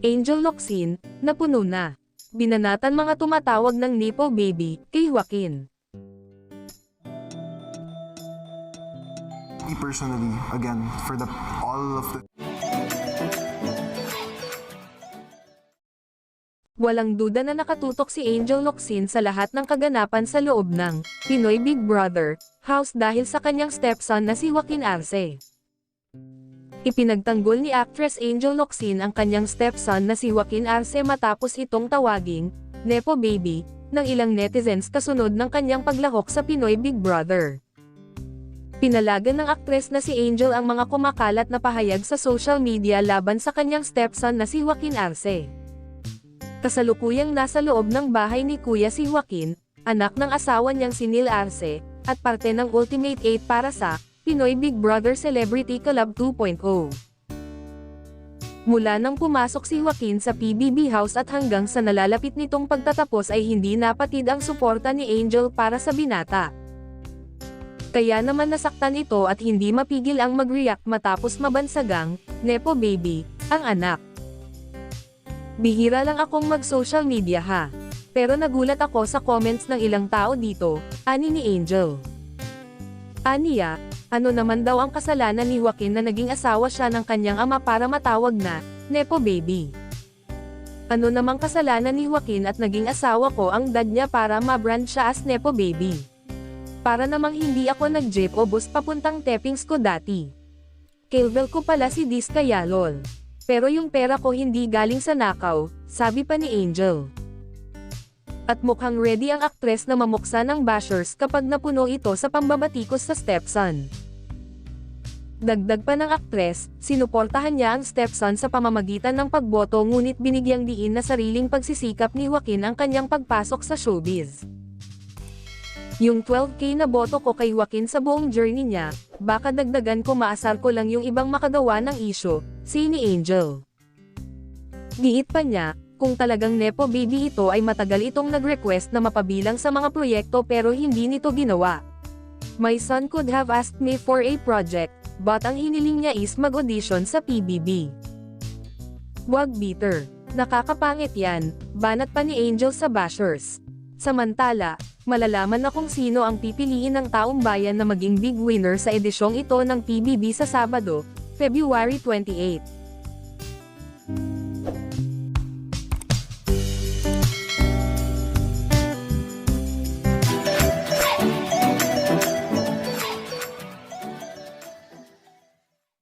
Angel Locsin, napuno na. Binanatan mga tumatawag ng Nepo Baby, kay Joaquin. Me personally, again, for all of the Walang duda na nakatutok si Angel Locsin sa lahat ng kaganapan sa loob ng Pinoy Big Brother house dahil sa kanyang stepson na si Joaquin Arce. Ipinagtanggol ni actress Angel Locsin ang kanyang stepson na si Joaquin Arce matapos itong tawaging Nepo Baby ng ilang netizens kasunod ng kanyang paglahok sa Pinoy Big Brother. Pinalagan ng aktres na si Angel ang mga kumakalat na pahayag sa social media laban sa kanyang stepson na si Joaquin Arce. Kasalukuyang nasa loob ng bahay ni Kuya si Joaquin, anak ng asawa niyang si Neil Arce, at parte ng Ultimate 8 para sa Pinoy Big Brother Celebrity Collab 2.0. Mula nang pumasok si Joaquin sa PBB House at hanggang sa nalalapit nitong pagtatapos ay hindi napatid ang suporta ni Angel para sa binata. Kaya naman nasaktan ito at hindi mapigil ang mag-react matapos mabansagang Nepo Baby ang anak. Bihira lang akong mag-social media ha. Pero nagulat ako sa comments ng ilang tao dito, ani ni Angel. Aniya, ano naman daw ang kasalanan ni Joaquin na naging asawa siya ng kanyang ama para matawag na Nepo Baby? Ano namang kasalanan ni Joaquin at naging asawa ko ang dad niya para ma-brand siya as Nepo Baby? Para namang hindi ako nag-jeep o bus papuntang Tepings ko dati. Kilvel ko pala si Diz Kayalol. Pero yung pera ko hindi galing sa nakaw, sabi pa ni Angel. At mukhang ready ang aktres na mamuksa ng bashers kapag napuno ito sa pambabatikos sa stepson. Dagdag pa ng aktres, sinuportahan niya ang stepson sa pamamagitan ng pagboto ngunit binigyang diin na sariling pagsisikap ni Joaquin ang kanyang pagpasok sa showbiz. Yung 12K na boto ko kay Joaquin sa buong journey niya, baka dagdagan ko maasar ko lang yung ibang makagawa ng isyo, si ni Angel. Giit pa niya, kung talagang Nepo Baby ito ay matagal itong nag-request na mapabilang sa mga proyekto pero hindi nito ginawa. My son could have asked me for a project, but ang hiniling niya is mag-audition sa PBB. Wag bitter. Nakakapangit yan, banat pa ni Angel sa bashers. Samantala, malalaman na kung sino ang pipiliin ng taong bayan na maging big winner sa edisyong ito ng PBB sa Sabado, February 28.